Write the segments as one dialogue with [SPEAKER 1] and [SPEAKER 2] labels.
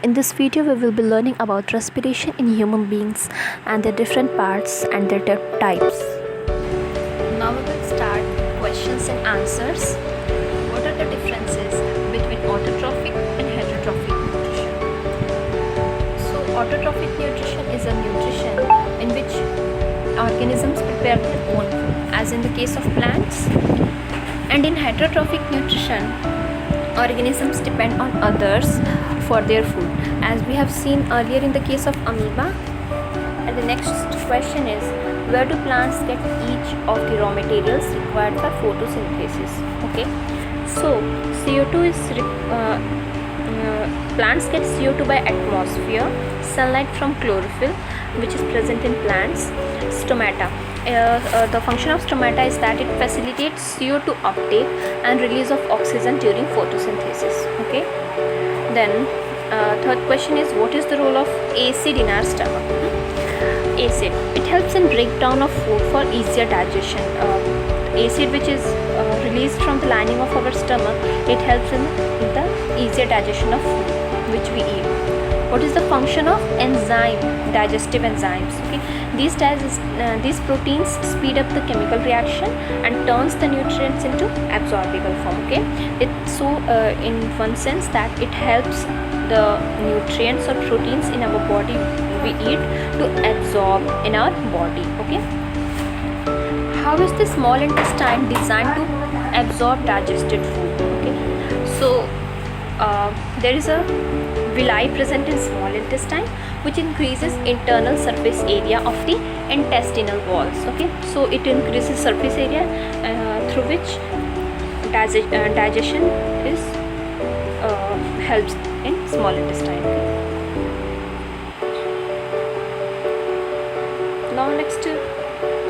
[SPEAKER 1] In this video we will be learning about respiration in human beings and their different parts and their types. Now we will start questions and answers. What are the differences between autotrophic and heterotrophic nutrition? So autotrophic nutrition is a nutrition in which organisms prepare their own food, as in the case of plants. And in heterotrophic nutrition, organisms depend on others for their food, as we have seen earlier in the case of amoeba. And the next question is, where do plants get each of the raw materials required for photosynthesis? Okay, so CO2 is plants get CO2 by atmosphere, sunlight from chlorophyll, which is present in plants. Stomata. The function of stomata is that it facilitates CO2 uptake and release of oxygen during photosynthesis. Okay. Then third question is, what is the role of acid in our stomach? Acid. It helps in breakdown of food for easier digestion. Acid, which is released from the lining of our stomach, it helps in the easier digestion of food which we eat. What is the function of enzyme? Digestive enzymes. Okay, these proteins speed up the chemical reaction and turns the nutrients into absorbable form. Okay, in one sense that it helps the nutrients or proteins in our body we eat to absorb in our body. Okay, how is the small intestine designed to absorb digested food? Okay, so there is a villi present in small intestine, which increases internal surface area of the intestinal walls. Okay, so it increases surface area through which digestion is helps in small intestine. Now next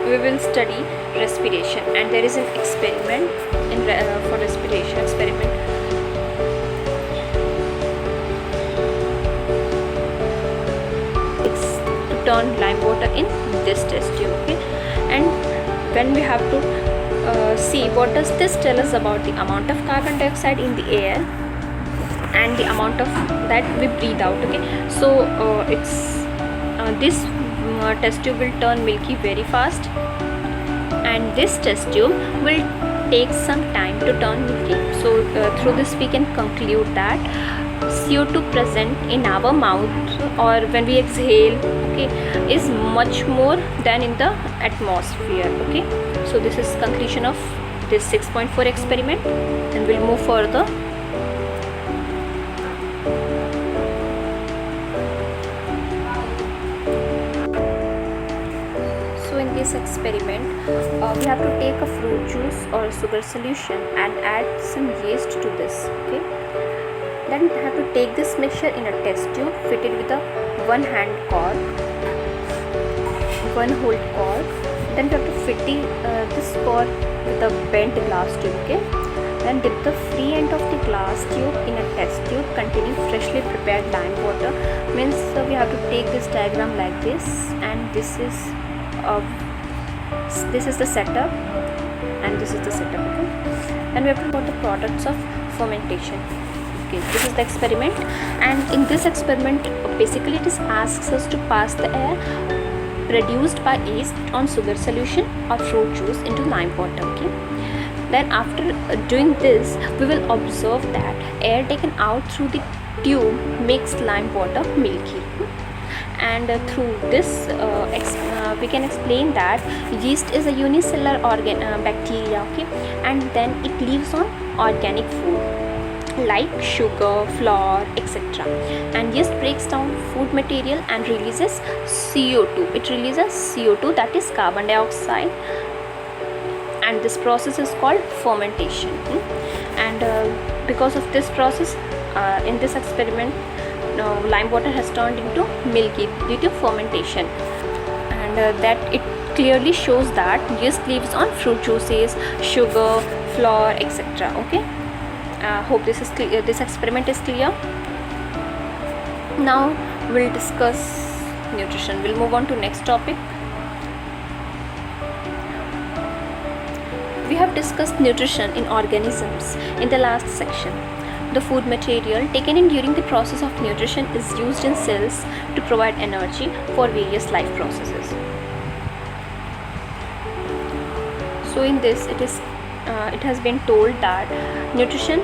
[SPEAKER 1] we will study respiration, and there is an experiment for respiration experiment. Turn lime water in this test tube. Okay, and when we have to see what does this tell us about the amount of carbon dioxide in the air and the amount of that we breathe out. Okay, so this test tube will turn milky very fast, and this test tube will take some time to turn milky. So through this we can conclude that CO2 present in our mouth or when we exhale, okay, is much more than in the atmosphere. Okay, so this is conclusion of this 6.4 experiment, and we'll move further. So in this experiment we have to take a fruit juice or sugar solution and add some yeast to this. Okay, then we have to take this mixture in a test tube fitted with a one hole cork. Then we have to fit this cork with a bent glass tube. Okay, then dip the free end of the glass tube in a test tube containing freshly prepared lime water. Means we have to take this diagram like this, and this is the setup, and this is the setup. Okay, and we have to put the products of fermentation. Okay, this is the experiment, and in this experiment basically it asks us to pass the air produced by yeast on sugar solution or fruit juice into lime water. Okay, then after doing this we will observe that air taken out through the tube makes lime water milky, and through this we can explain that yeast is a unicellular bacteria. Okay, and then it lives on organic food like sugar, flour, etc. And yeast breaks down food material and releases CO2. It releases CO2, that is carbon dioxide, and this process is called fermentation. And because of this process in this experiment lime water has turned into milky due to fermentation, and that it clearly shows that yeast lives on fruit juices, sugar, flour, etc. Okay, hope this is clear. This experiment is clear. Now we'll discuss nutrition. We'll move on to next topic. We have discussed nutrition in organisms in the last section. the food material taken in during the process of nutrition is used in cells to provide energy for various life processes. So in this it has been told that nutrition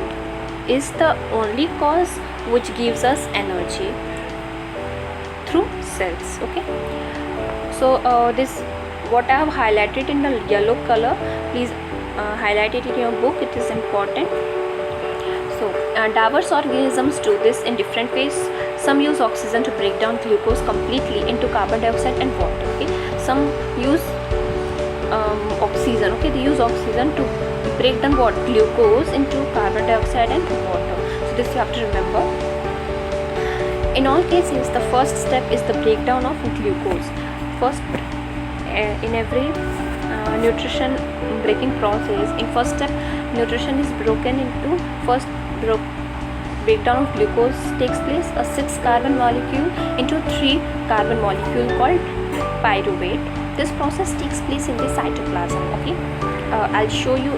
[SPEAKER 1] is the only cause which gives us energy through cells. Okay, so this what I have highlighted in the yellow color, please highlight it in your book, it is important. So diverse organisms do this in different ways. Some use oxygen to break down glucose completely into carbon dioxide and water. Okay, some use oxygen. Okay, they use oxygen to break down what glucose into carbon dioxide and water. So this you have to remember. In all cases, the first step is the breakdown of glucose. First, in every nutrition breaking process, in first step, nutrition is broken into first breakdown of glucose takes place. A 6 carbon molecule into 3 carbon molecule called pyruvate. This process takes place in the cytoplasm. Okay, I'll show you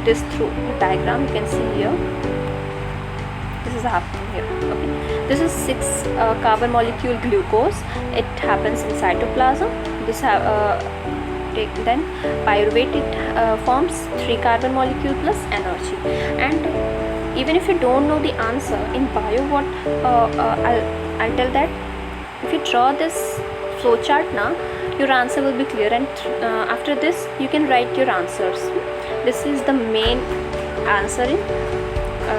[SPEAKER 1] this through the diagram. You can see here. This is happening here. Okay, this is 6 carbon molecule glucose. It happens in cytoplasm. This then pyruvate, it forms 3 carbon molecule plus energy. And even if you don't know the answer in bio, what I'll tell that if you draw this flow chart now, your answer will be clear, and after this you can write your answers. This is the main answer in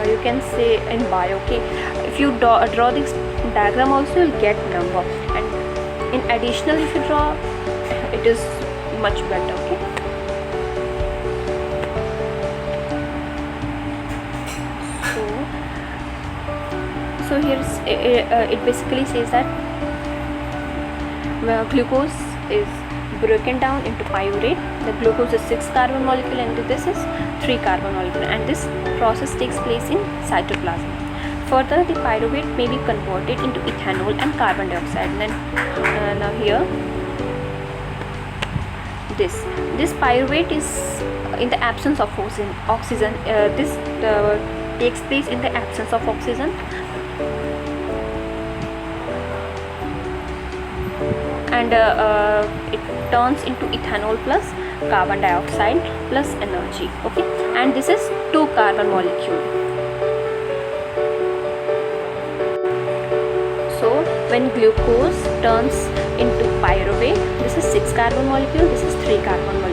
[SPEAKER 1] you can say in bio. Okay, if you draw this diagram also, you'll get number, and in additional if you draw, it is much better. Okay, so here's it basically says that glucose is broken down into pyruvate. The glucose is 6 carbon molecule and this is 3 carbon molecule, and this process takes place in cytoplasm. Further, the pyruvate may be converted into ethanol and carbon dioxide. And then now here this pyruvate is in the absence of oxygen. This takes place in the absence of oxygen, and it turns into ethanol plus carbon dioxide plus energy. Okay, and this is 2 carbon molecule. So when glucose turns into pyruvate, this is 6 carbon molecule, this is 3 carbon molecule.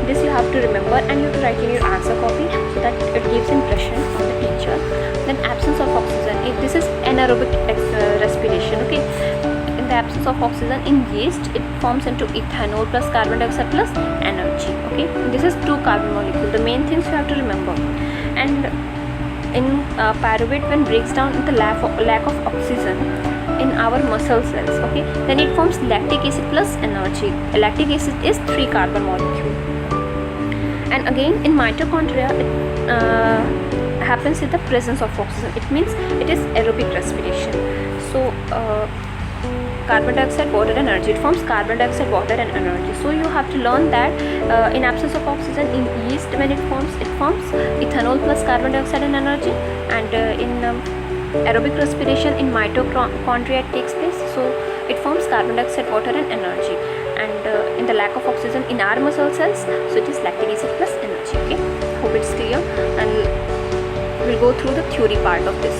[SPEAKER 1] This you have to remember, and you have to write in your answer copy so that it gives impression on the teacher. Then absence of oxygen, this is anaerobic respiration. Okay, in the absence of oxygen in yeast, it forms into ethanol plus carbon dioxide plus energy. Okay, this is 2 carbon molecule. The main things you have to remember. And in pyruvate, when breaks down in the lack of oxygen in our muscle cells, okay, then it forms lactic acid plus energy. Lactic acid is 3 carbon molecule. And again in mitochondria, it happens in the presence of oxygen. It means it is aerobic respiration. So carbon dioxide, water, energy. It forms carbon dioxide, water, and energy. So you have to learn that in absence of oxygen in yeast, when it forms ethanol plus carbon dioxide and energy, and in aerobic respiration in mitochondria it takes place. So it forms carbon dioxide, water, and energy. And in the lack of oxygen in our muscle cells, so it is lactic acid plus energy. Okay, hope it's clear, and we'll go through the theory part of this.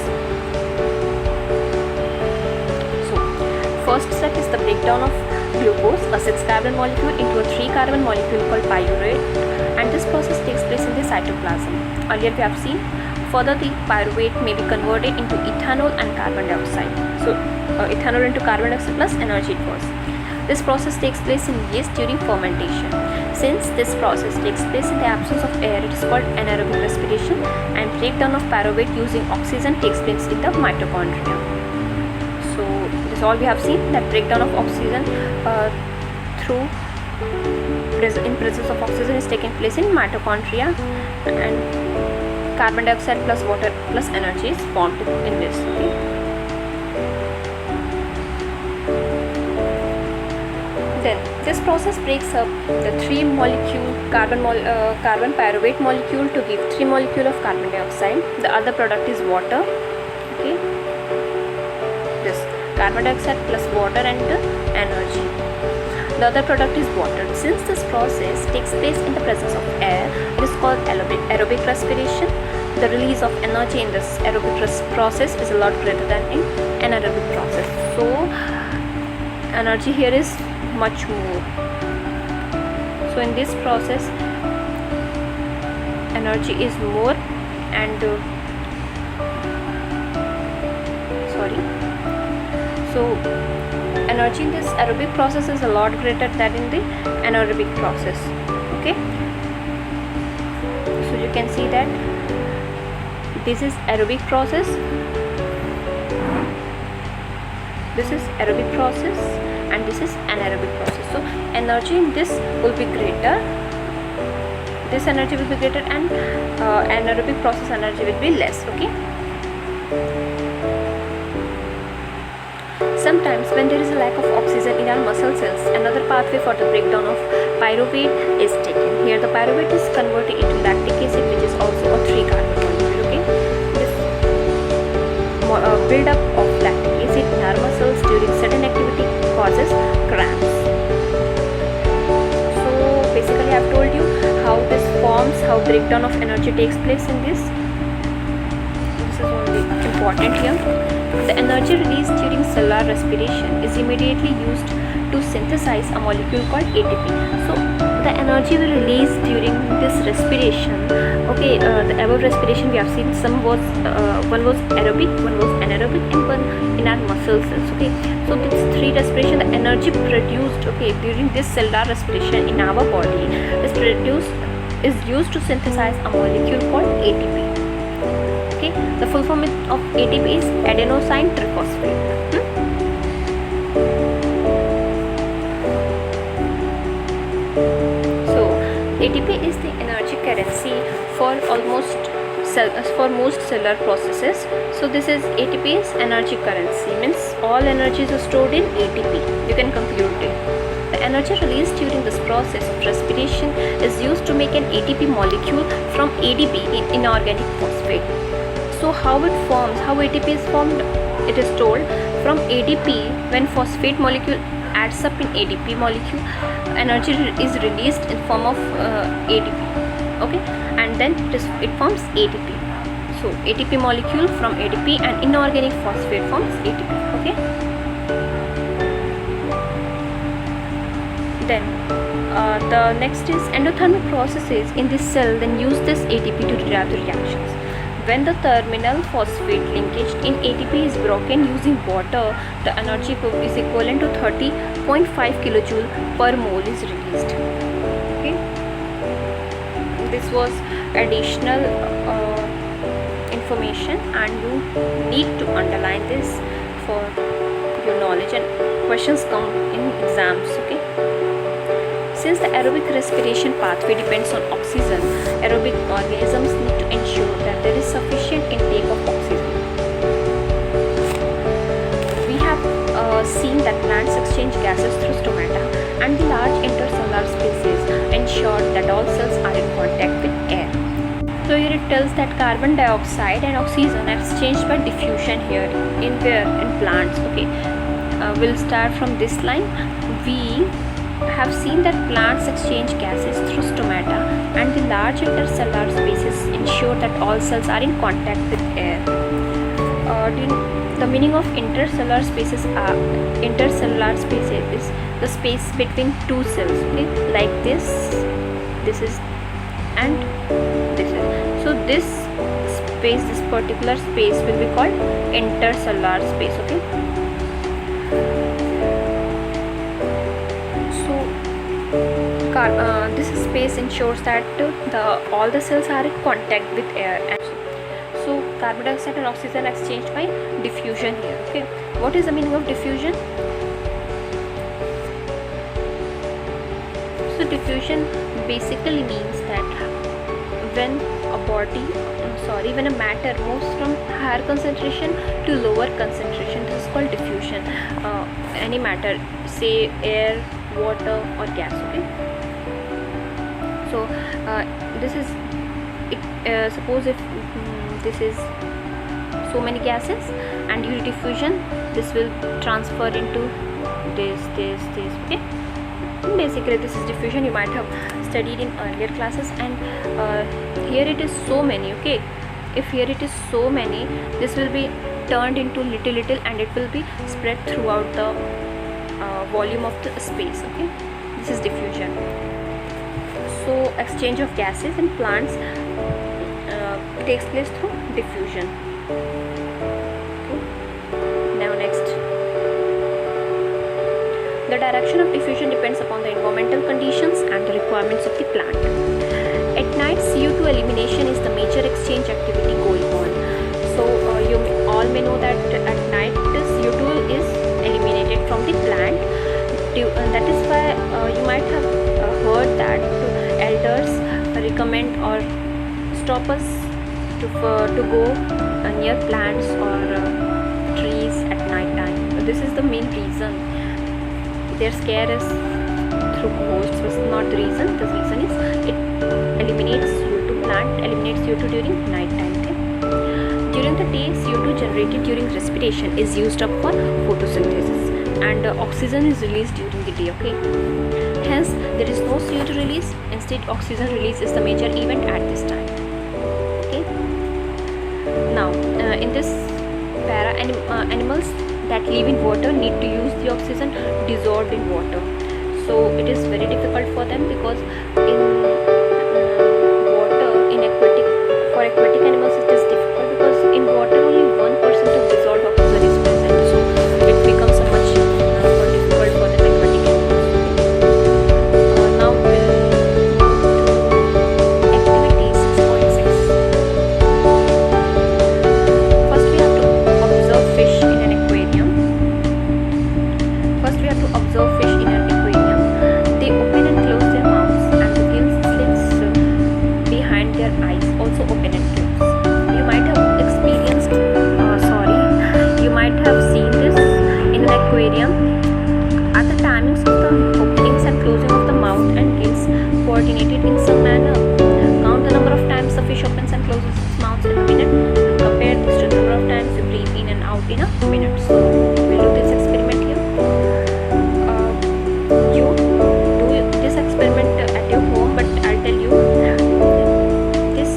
[SPEAKER 1] First step is the breakdown of glucose, a 6 carbon molecule, into a 3 carbon molecule called pyruvate, and this process takes place in the cytoplasm. Earlier we have seen. Further, the pyruvate may be converted into ethanol and carbon dioxide. So ethanol into carbon dioxide plus energy it was. This process takes place in yeast during fermentation. Since this process takes place in the absence of air, it is called anaerobic respiration, and breakdown of pyruvate using oxygen takes place in the mitochondria. So this is all we have seen, that breakdown of oxygen in presence of oxygen is taking place in mitochondria, and carbon dioxide plus water plus energy is formed in this. Okay. Then This process breaks up the 3 molecule carbon pyruvate molecule to give 3 molecule of carbon dioxide. The other product is water. Okay, this carbon dioxide plus water and the energy. The other product is water. Since this process takes place in the presence of air, it is called aerobic respiration. The release of energy in this aerobic process is a lot greater than in anaerobic process. So energy here is much more. So in this process energy is more, and so energy in this aerobic process is a lot greater than in the anaerobic process. Okay, so you can see that this is aerobic process, this is aerobic process, and this is anaerobic process. So energy in this will be greater, this energy will be greater, and anaerobic process energy will be less. Okay, sometimes when there is a lack of oxygen in our muscle cells, another pathway for the breakdown of pyruvate is taken. Here the pyruvate is converted into lactic acid, which is also a 3 carbon molecule. Okay, this build-up of lactic acid in our muscles during sudden activity causes cramps. So basically I have told you how this forms, how breakdown of energy takes place in this. This is only important here. The energy released during cellular respiration is immediately used to synthesize a molecule called ATP. So the energy we release during this respiration, okay, the above respiration we have seen, one was aerobic, one was anaerobic, and one in our muscle cells. Okay, so these 3 respiration, the energy produced, okay, during this cellular respiration in our body is used to synthesize a molecule called ATP. Okay, the full form of ATP is adenosine triphosphate. So ATP is the energy currency for most cellular processes. So this is ATP's energy currency, means all energy is stored in ATP. You can compute it. The energy released during this process of respiration is used to make an ATP molecule from ADP in inorganic phosphate. So how it forms, how ATP is formed, it is told from ADP. When phosphate molecule adds up in ADP molecule, energy is released in form of ADP. Okay, and then it forms ATP. So ATP molecule from ADP and inorganic phosphate forms ATP. Okay, then the next is endothermic processes in this cell then use this ATP to derive the reactions. When the terminal phosphate linkage in ATP is broken using water, the energy is equivalent to 30.5 kilojoule per mole is released. Okay, this was additional information, and you need to underline this for your knowledge, and questions come in exams. Okay, since the aerobic respiration pathway depends on oxygen, aerobic organisms need to ensure that there is sufficient intake of oxygen. We have seen that plants exchange gases through stomata, and the large intercellular spaces ensure that all cells are in contact with air. So here it tells that carbon dioxide and oxygen are exchanged by diffusion here in plants. Okay, we'll start from this line. We have seen that plants exchange gases through stomata, and the large intercellular spaces ensure that all cells are in contact with air. The meaning of intercellular spaces is the space between two cells. Okay, like this is, and this is. So this space, this particular space will be called intercellular space. Okay, this space ensures that all the cells are in contact with air. And so carbon dioxide and oxygen are exchanged by diffusion here. Okay, what is the meaning of diffusion? So diffusion basically means that when a matter moves from higher concentration to lower concentration, this is called diffusion. Any matter, say air, water or gas. Okay, so this is it, suppose if this is so many gases, and due to diffusion this will transfer into this. Okay, basically this is diffusion. You might have studied in earlier classes, and here it is so many. Okay, if here it is so many, this will be turned into little and it will be spread throughout the volume of the space. Okay, this is diffusion. So exchange of gases in plants takes place through diffusion. Okay. Now next, the direction of diffusion depends upon the environmental conditions and the requirements of the plant. At night, CO2 elimination is the major exchange activity going on. So you all may know that at night CO2 is eliminated from the plant. That is why you might have heard that elders recommend or stop us to go near plants or trees at night time. This is the main reason. Their scare is through ghosts was not the reason. The reason is it eliminates CO2. Plant eliminates CO2 during night time. Okay? During the day, CO2 generated during respiration is used up for photosynthesis, and oxygen is released during the day. Okay, hence there is no CO2 release. Instead, oxygen release is the major event at this time. Okay, now in this para, animals that live in water need to use the oxygen dissolved in water. So it is very difficult for them, because in water, for aquatic animals it is difficult, because in water only 1% of dissolved oxygen is present. So it becomes a much more difficult for the aquatic animals. Now we'll move to activity 6.6. First we have to observe fish in an aquarium. They open and close their mouths, and the gill slits behind their eyes also open and close. You might have experienced, you might have seen this in an aquarium. Are the timings of the openings and closing of the mouth and gills coordinated in some manner? Count the number of times the fish opens and closes its mouth in a minute. Compare this to the number of times you breathe in and out in a minute. So we'll do this experiment here. You do this experiment at your home, but I'll tell you this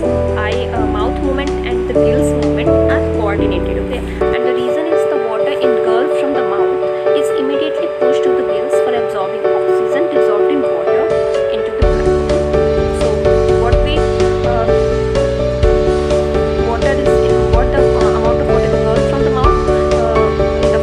[SPEAKER 1] mouth movement and the gills movement are coordinated. Okay, and the reason is the water engulfed from the mouth is immediately pushed to the gills for absorbing oxygen dissolved in water into the blood. So what the amount of water engulfed from the mouth in the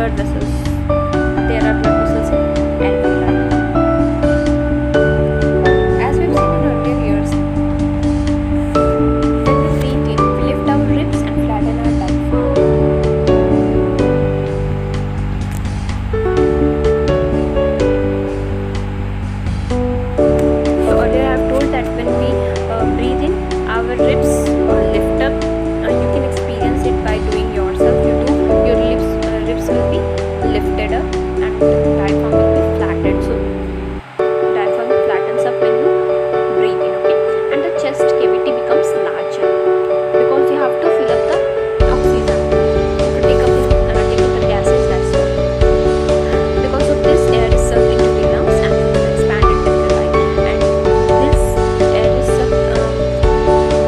[SPEAKER 1] blood vessels. There are blood vessels in alveoli. As we've seen in earlier years, when we breathe in, we lift our ribs and flatten our diaphragm. So earlier I have told that when we breathe in, our ribs lift up. You can experience it by doing yourself. Your ribs will be lifted up and diaphragm will be flattened. So diaphragm flattens up when you breathe in, okay? And the chest cavity becomes larger because you have to fill up the oxygen to take up the gases, that's all. Because of this, air is sucked into the lungs and expanded alveoli. And this air is sucked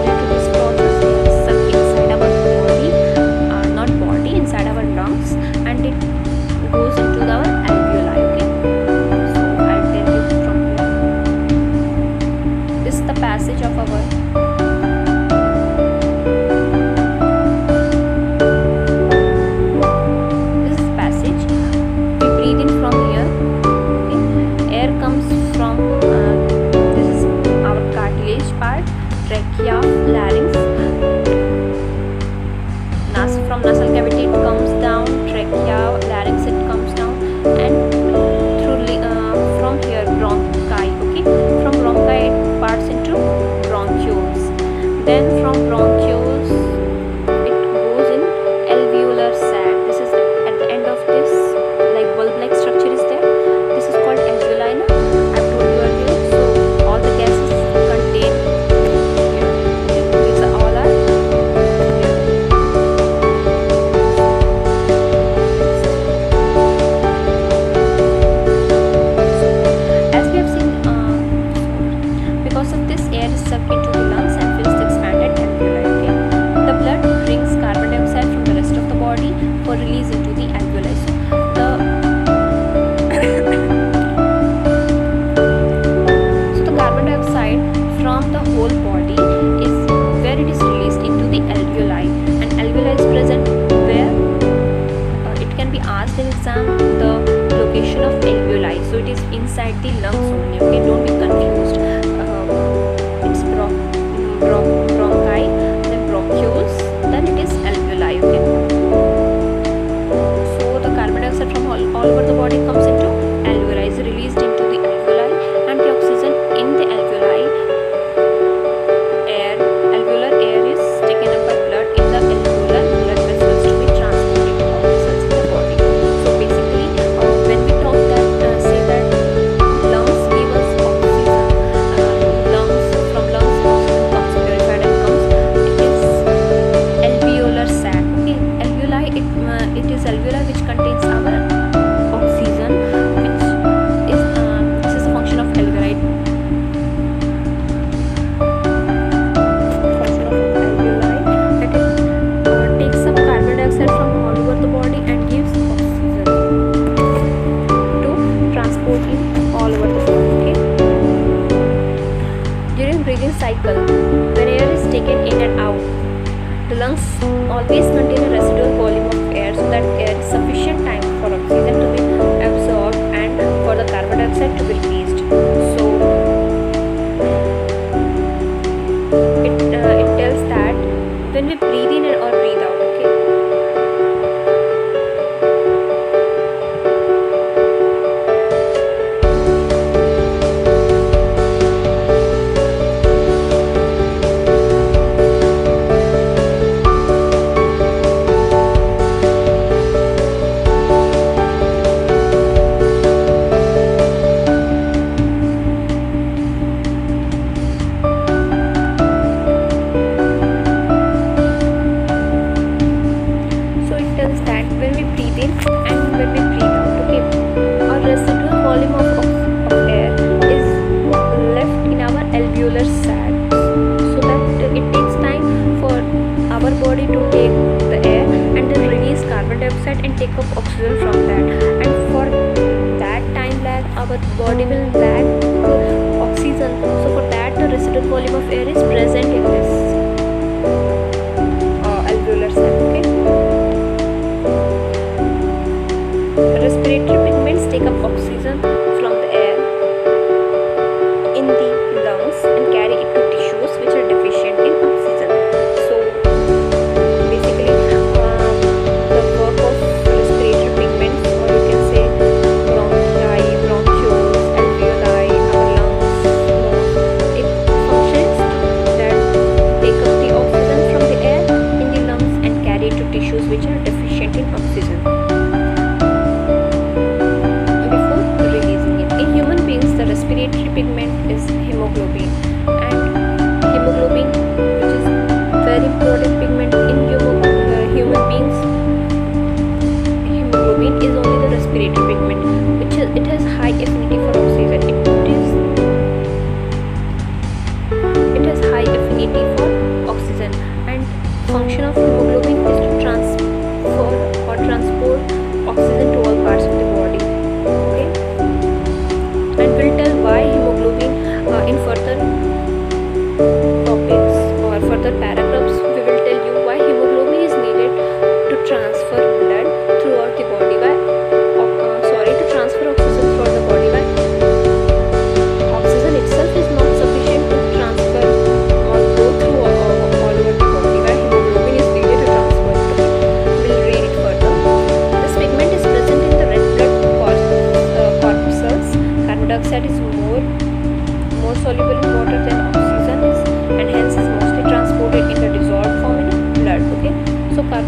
[SPEAKER 1] due to this process. Air is sucked inside our body, not body, inside our lungs, and it goes into our alveoli, okay? So I'll tell you from here. This is the passage of our passage. We breathe in from here, okay? Air comes from this is our cartilage part, trachea, larynx. From nasal cavity it comes down, trachea, larynx it comes down, and through from here bronchi, okay? From bronchi it parts into bronchioles. Then from bronchioles it goes in alveolar sac. This is at the end of this, like bulb-like structure is there. This is called alveoli. I've told you earlier. So all the gases contained here, okay? These are all are sucked into the lungs and fills the expanded alveoli, okay? The blood brings carbon dioxide from the rest of the body for release into the alveoli. So the carbon dioxide from the whole body is where it is released into the alveoli, and alveoli is present where it can be asked in exam the location of alveoli. So it is inside the lungs only, okay? Don't be confused. Bronchi, then bronchioles, then it is alveoli, okay? So the carbon dioxide from all over the body comes into alveoli, is released into the alveoli, and the oxygen in the alveoli alveolar air is taken up by blood in the alveolar blood vessels to be transported to all the cells in the body. So basically when we talk that say that lungs give us oxygen, from lungs oxygen comes purified and comes, it is alveolar sac, okay? Alveoli, it is alveoli which contains our oxygen, which is this is a function of alveoli. Function of alveoli that it takes up carbon dioxide from all over the body and gives oxygen to transport in all over the body, okay? During breathing cycle, when air is taken in and out, the lungs always contain a residual volume of air, so that there is sufficient time for oxygen to be absorbed and for the carbon dioxide to be released. So it tells that when we breathe in or breathe out, okay?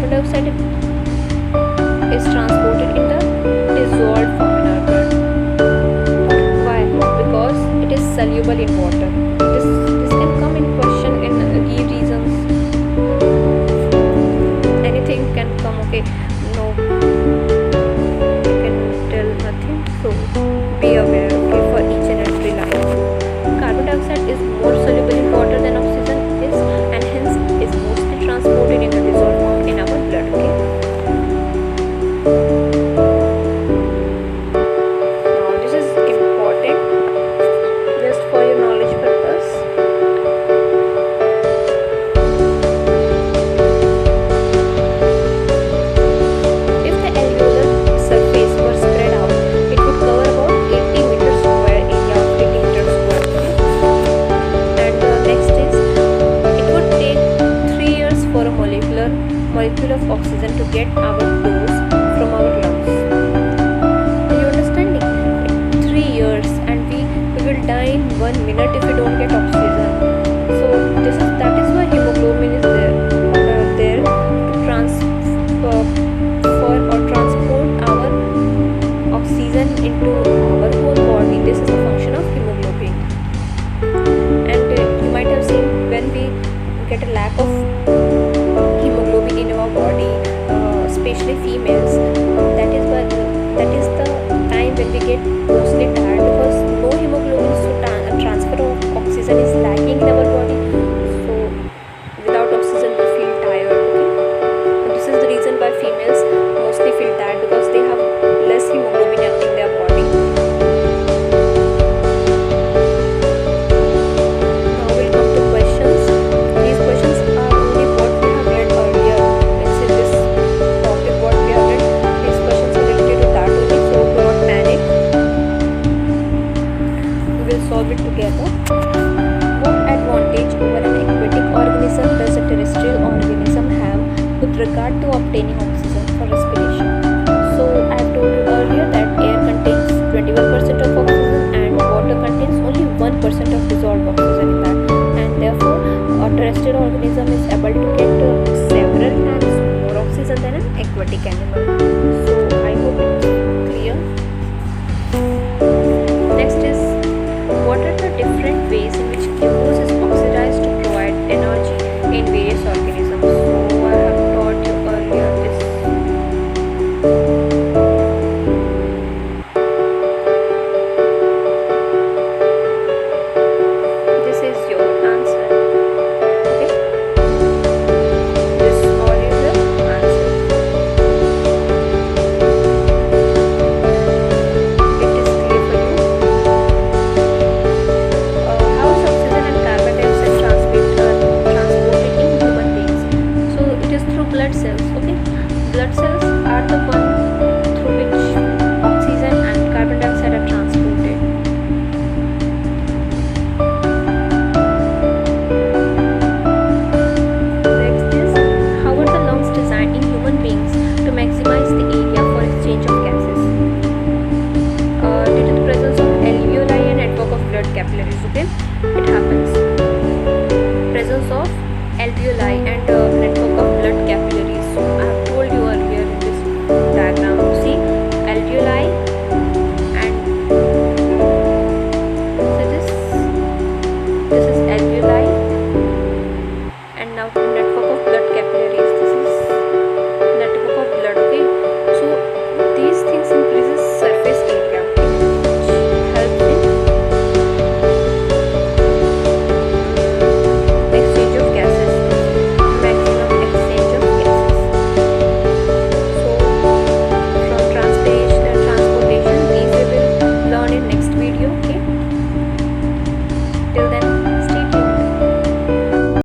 [SPEAKER 1] carbon dioxide is transported in the dissolved form in our blood. Why? Because it is soluble in water. This can come in question in give reasons. Anything can come. Okay, no, you can tell nothing. So be aware. Okay, for each and every line. Carbon dioxide is more soluble in water than oxygen is, and hence is mostly transported in the dissolved form in our blood. Okay. Now this is important just for your knowledge purpose. If the alveolar surface were spread out, it would cover about 80 meters square area of 80 meters square. Okay? And next is, it would take 3 years for a molecule of oxygen to get our dose from our lungs. Are you understanding? 3 years, and we will die in 1 minute if we don't get oxygen. So that is why hemoglobin is there to transport our oxygen into our whole body. This is a function of hemoglobin. And you might have seen when we get a lack of hemoglobin in our body, especially females, that is the time when we get mostly tired, because no hemoglobin, so transfer of oxygen is lacking in our body. So without oxygen we feel tired. Okay? And this is the reason why females mostly feel tired, because they have less hemoglobin in their body. Now we'll come to questions. These questions are only what we have read earlier. Means in this topic what we have read, these questions are related to that only, so do not panic. We will solve it together. What advantage over an aquatic organism does a terrestrial organism have with regard to obtaining oxygen for respiration? So I have told you earlier that air contains 21% of oxygen and water contains only 1% of dissolved oxygen in that, and therefore a terrestrial organism is able to get several times more oxygen than an aquatic animal. So I hope it's clear. Next is, what are the different ways in which glucose is oxidized to provide energy in various organisms? So I have taught you earlier this. This is your answer. Okay? This all is the answer. It is clear for you. How is oxygen and carbon dioxide transported in human beings? So it is through blood cells. Okay, blood cells are the one through which oxygen and carbon dioxide are transported. Next is, how are the lungs designed in human beings to maximize the area for exchange of gases? Due to the presence of alveoli and network of blood capillaries. Okay, it happens. Presence of alveoli and network of blood capillaries. So I have told you earlier in this diagram. See, alveoli and so this is alveoli, and now network